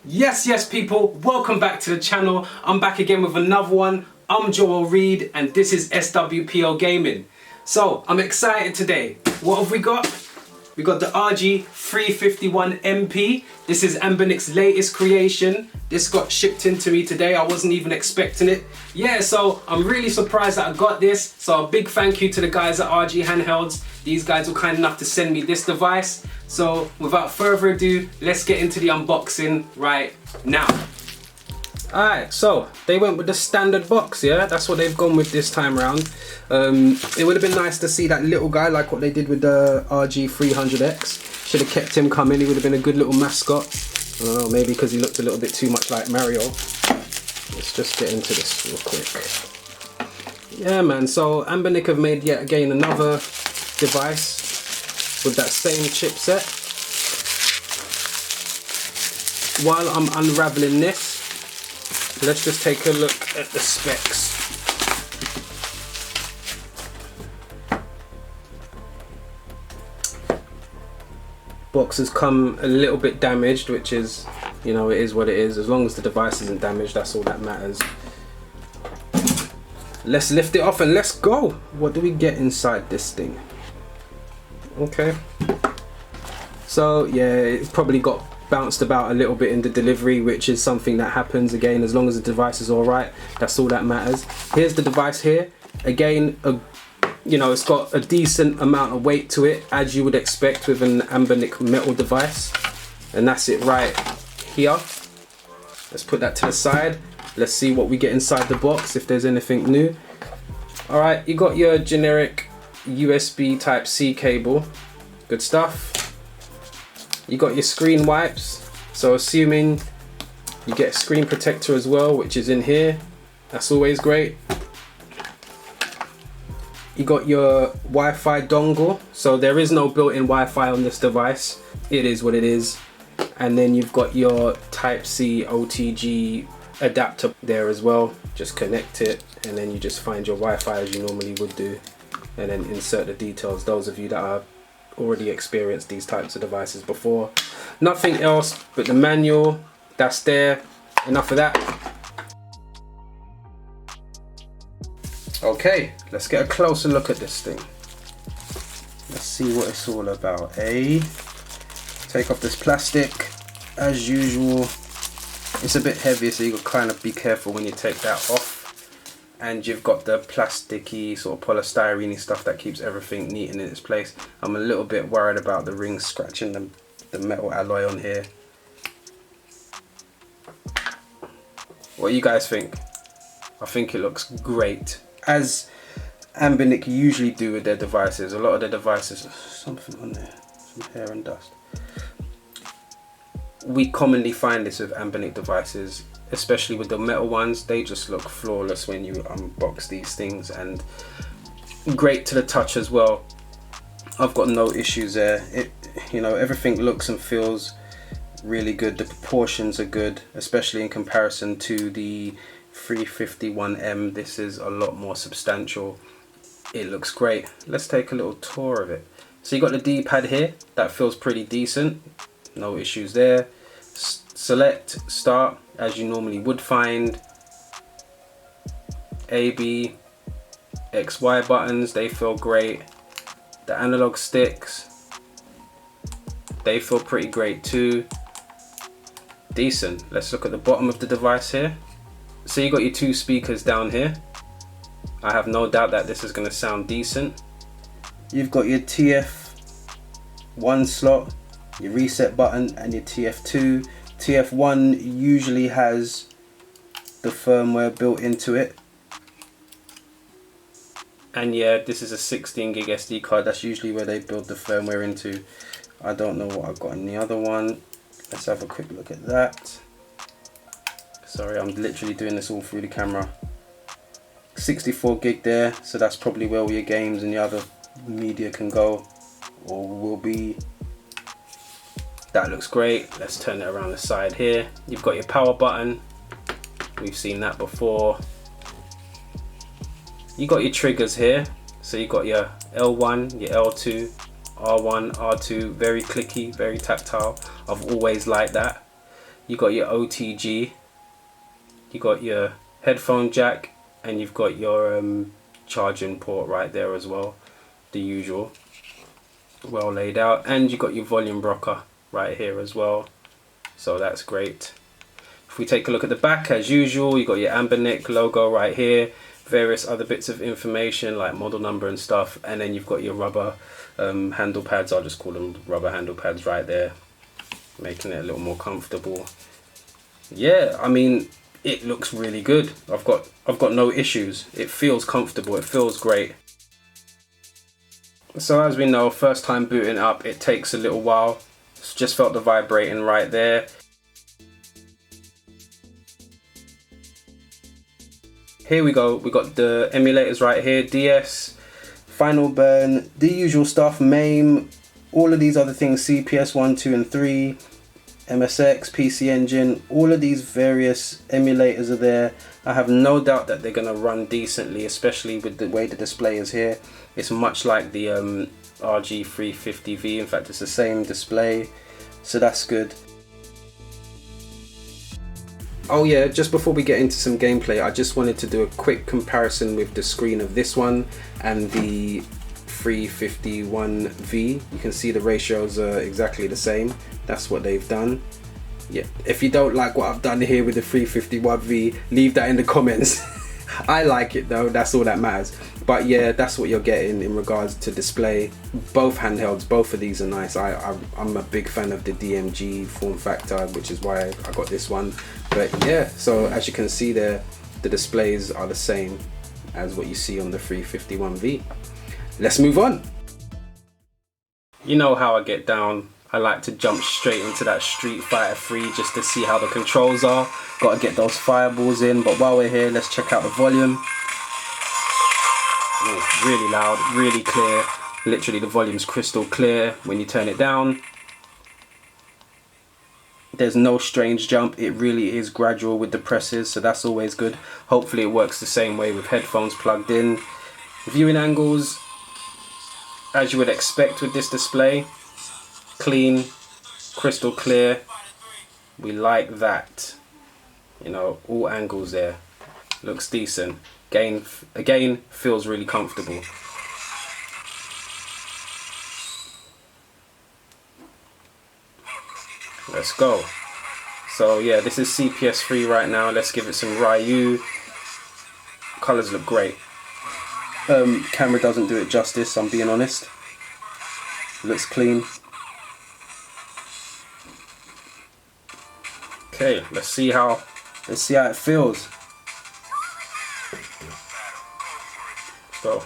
Yes, people, welcome back to the channel. I'm back again with another one. I'm Joel Reed and this is SWPL Gaming. So, I'm excited today. What have we got? We got the RG351MP. This is Anbernic's latest creation. This got shipped in to me today. I wasn't even expecting it. Yeah, so I'm really surprised that I got this. So a big thank you to the guys at RG Handhelds. These guys were kind enough to send me this device. So without further ado, let's get into the unboxing right now. Alright, so they went with the standard box, yeah? That's what they've gone with this time around. It would have been nice to see that little guy like what they did with the RG300X. Should have kept him coming, he would have been a good little mascot. I don't know, maybe because he looked a little bit too much like Mario. Let's just get into this real quick. Yeah man, so Anbernic have made yet again another device with that same chipset. While I'm unraveling this, let's just take a look at the specs. Box has come a little bit damaged, which is, you know, it is what it is. As long as the device isn't damaged, that's all that matters. Let's lift it off and let's go. What do we get inside this thing? Okay. So yeah, it's probably got bounced about a little bit in the delivery, which is something that happens. Again, as long as the device is all right, that's all that matters. Here's the device here. Again, you know, it's got a decent amount of weight to it, as you would expect with an Anbernic metal device, and that's it right here. Let's put that to the side. Let's see what we get inside the box, if there's anything new. All right, you got your generic USB type C cable, good stuff. You got your screen wipes, so assuming you get a screen protector as well, which is in here, that's always great. You got your Wi-Fi dongle, so there is no built-in Wi-Fi on this device, it is what it is. And then you've got your Type-C OTG adapter there as well. Just connect it and then you just find your Wi-Fi as you normally would do, and then insert the details. Those of you that are already experienced these types of devices before. Nothing else but the manual, that's there. Enough of that. Okay, let's get a closer look at this thing. Let's see what it's all about, eh? Take off this plastic as usual. It's a bit heavy, so you've got to kind of be careful when you take that off. And you've got the plasticky sort of polystyrene stuff that keeps everything neat and in its place. I'm a little bit worried about the rings scratching the metal alloy on here. What do you guys think? I think it looks great. As Anbernic usually do with their devices, a lot of their devices, something on there, some hair and dust. We commonly find this with Anbernic devices, especially with the metal ones. They just look flawless when you unbox these things, and great to the touch as well. I've got no issues there. You know, everything looks and feels really good. The proportions are good, especially in comparison to the 351M. This is a lot more substantial. It looks great. Let's take a little tour of it. So you got the D-pad here, that feels pretty decent. No issues there. Select, start, as you normally would find. A, B, X, Y buttons, they feel great. The analog sticks, they feel pretty great too. Decent. Let's look at the bottom of the device here. So you got your two speakers down here. I have no doubt that this is going to sound decent. You've got your TF1 slot, your reset button, and your TF2. TF1 usually has the firmware built into it. And yeah, this is a 16 gig SD card. That's usually where they build the firmware into. I don't know what I've got in the other one. Let's have a quick look at that. Sorry, I'm literally doing this all through the camera. 64 gig there, so that's probably where all your games and the other media can go, or will be. That looks great. Let's turn it around the side here. You've got your power button. We've seen that before. You got your triggers here. So you got your L1, your L2, R1, R2, very clicky, very tactile. I've always liked that. You got your OTG, you got your headphone jack, and you've got your charging port right there as well, the usual, well laid out. And you got your volume rocker right here as well, so that's great. If we take a look at the back, as usual, you got your Anbernic logo right here, various other bits of information like model number and stuff, and then you've got your rubber handle pads. I'll just call them rubber handle pads right there, making it a little more comfortable. Yeah, I mean, it looks really good. I've got no issues. It feels comfortable, it feels great. So as we know, first time booting up, it takes a little while. Just felt the vibrating right there. Here we go, we got the emulators right here, DS, Final Burn, the usual stuff, MAME, all of these other things, CPS 1, 2 and 3, MSX, PC Engine, all of these various emulators are there. I have no doubt that they're going to run decently, especially with the way the display is here. It's much like the RG350V, in fact it's the same display, so that's good. Oh yeah, just before we get into some gameplay, I just wanted to do a quick comparison with the screen of this one and the 351V. You can see the ratios are exactly the same. That's what they've done. Yeah, if you don't like what I've done here with the 351V, leave that in the comments. I like it though, that's all that matters. But yeah, that's what you're getting in regards to display. Both handhelds, both of these are nice. I'm a big fan of the DMG form factor, which is why I got this one. But yeah, so as you can see there, the displays are the same as what you see on the 351V. Let's move on. You know how I get down. I like to jump straight into that Street Fighter 3 just to see how the controls are. Got to get those fireballs in, but while we're here, let's check out the volume. Ooh, really loud, really clear. Literally the volume's crystal clear when you turn it down. There's no strange jump, it really is gradual with the presses, so that's always good. Hopefully it works the same way with headphones plugged in. Viewing angles, as you would expect with this display, clean, crystal clear. We like that. You know, all angles there. Looks decent. Again, feels really comfortable. Let's go. So yeah, this is CPS 3 right now. Let's give it some Ryu. Colors look great. Camera doesn't do it justice, I'm being honest. Looks clean. Okay, let's see how it feels. So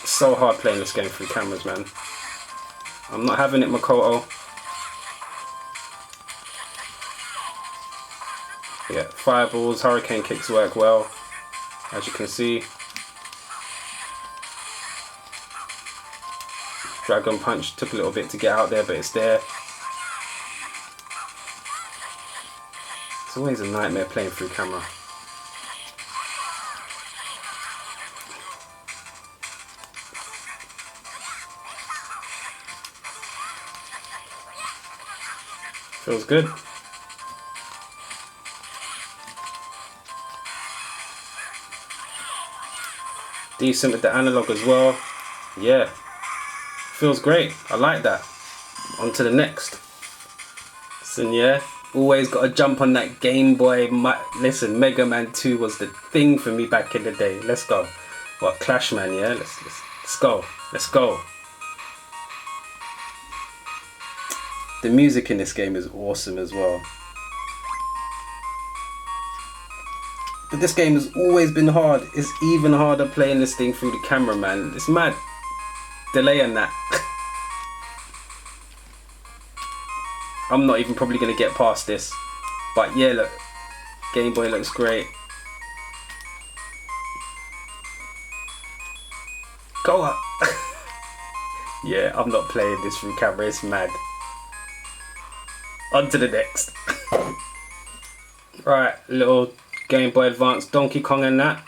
it's so hard playing this game through cameras, man. I'm not having it, Makoto. Yeah, fireballs, hurricane kicks work well, as you can see. Dragon punch took a little bit to get out there, but it's there. It's always a nightmare playing through camera. Feels good. Decent with the analog as well. Yeah, feels great. I like that. On to the next. Listen, yeah, always got to jump on that Game Boy. Listen, Mega Man 2 was the thing for me back in the day. Let's go. What, Clash Man, yeah? Let's go. Let's go. The music in this game is awesome as well. But this game has always been hard. It's even harder playing this thing through the camera, man. It's mad. Delay on that. I'm not even probably going to get past this. But yeah, look. Game Boy looks great. Go up. Yeah, I'm not playing this through camera. It's mad. On to the next. Right, little Game Boy Advance Donkey Kong and that.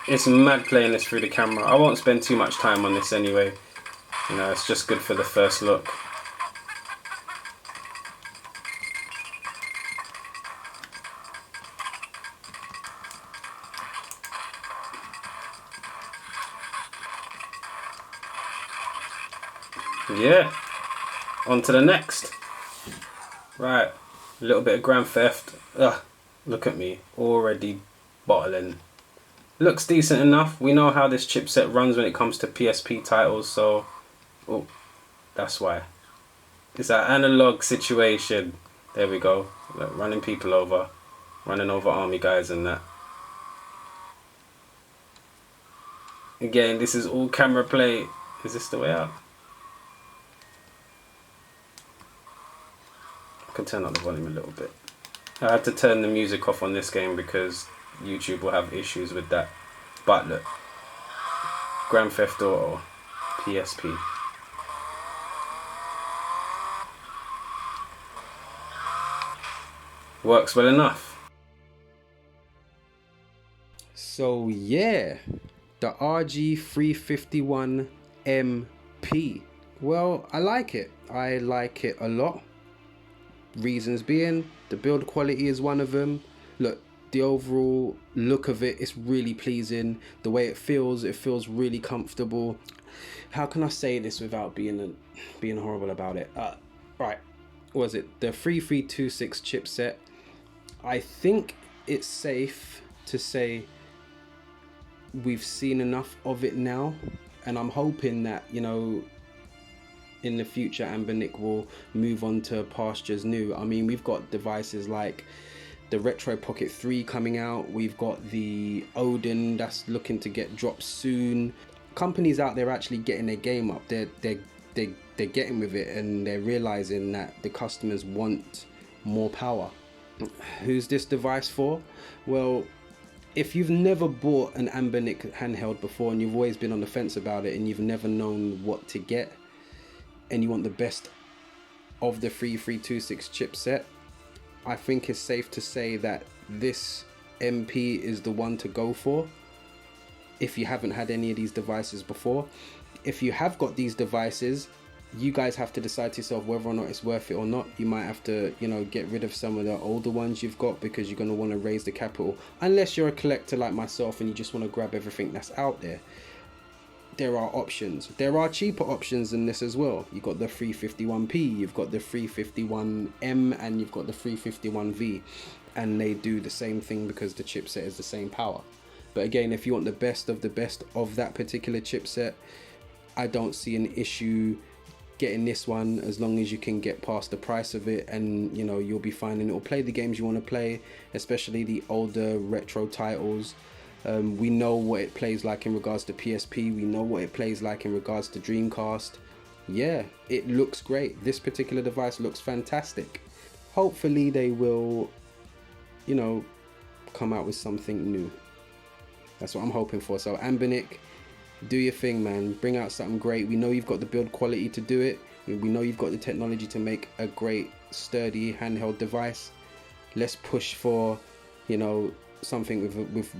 it's mad playing this through the camera. I won't spend too much time on this anyway. You know, it's just good for the first look. Yeah, on to the next. Right, a little bit of Grand Theft. Ugh, look at me, already bottling. Looks decent enough. We know how this chipset runs when it comes to PSP titles, so... Oh, that's why. It's an analog situation. There we go. Look, running people over. Running over army guys and that. Again, this is all camera play. Is this the way out? I can turn up the volume a little bit. I had to turn the music off on this game because YouTube will have issues with that. But look, Grand Theft Auto, PSP. Works well enough. So yeah, the RG351MP. Well, I like it. I like it a lot. Reasons being, the build quality is one of them. Look, the overall look of it is really pleasing. The way it feels really comfortable. How can I say this without being horrible about it? Right, what was it? The 3326 chipset. I think it's safe to say we've seen enough of it now, and I'm hoping that, you know, in the future Anbernic will move on to pastures new. I mean, we've got devices like the Retro Pocket 3 coming out. We've got the Odin that's looking to get dropped soon. Companies out there actually getting their game up. They're getting with it, and they're realizing that the customers want more power. Who's this device for? Well, if you've never bought an Anbernic handheld before and you've always been on the fence about it and you've never known what to get, and you want the best of the 3326 chipset, I think it's safe to say that this MP is the one to go for if you haven't had any of these devices before. If you have got these devices, you guys have to decide to yourself whether or not it's worth it or not. You might have to, you know, get rid of some of the older ones you've got because you're going to want to raise the capital, unless you're a collector like myself and you just want to grab everything that's out there. There are options. There are cheaper options than this as well. You've got the 351p, you've got the 351M, and you've got the 351V, and they do the same thing because the chipset is the same power. But again, if you want the best of that particular chipset, I don't see an issue getting this one, as long as you can get past the price of it, and you know, you'll be fine and it'll play the games you want to play, especially the older retro titles. We know what it plays like in regards to PSP. We know what it plays like in regards to Dreamcast. Yeah, it looks great. This particular device looks fantastic. Hopefully they will, you know, come out with something new. That's what I'm hoping for. So Anbernic, do your thing, man. Bring out something great. We know you've got the build quality to do it. We know you've got the technology to make a great, sturdy handheld device. Let's push for, you know, something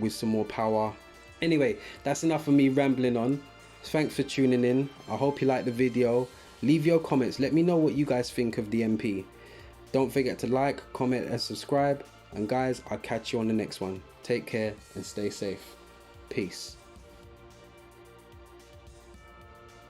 with some more power. Anyway, that's enough of me rambling on. Thanks for tuning in. I hope you liked the video. Leave your comments. Let me know what you guys think of the MP. Don't forget to like, comment, and subscribe. And guys, I'll catch you on the next one. Take care and stay safe. Peace.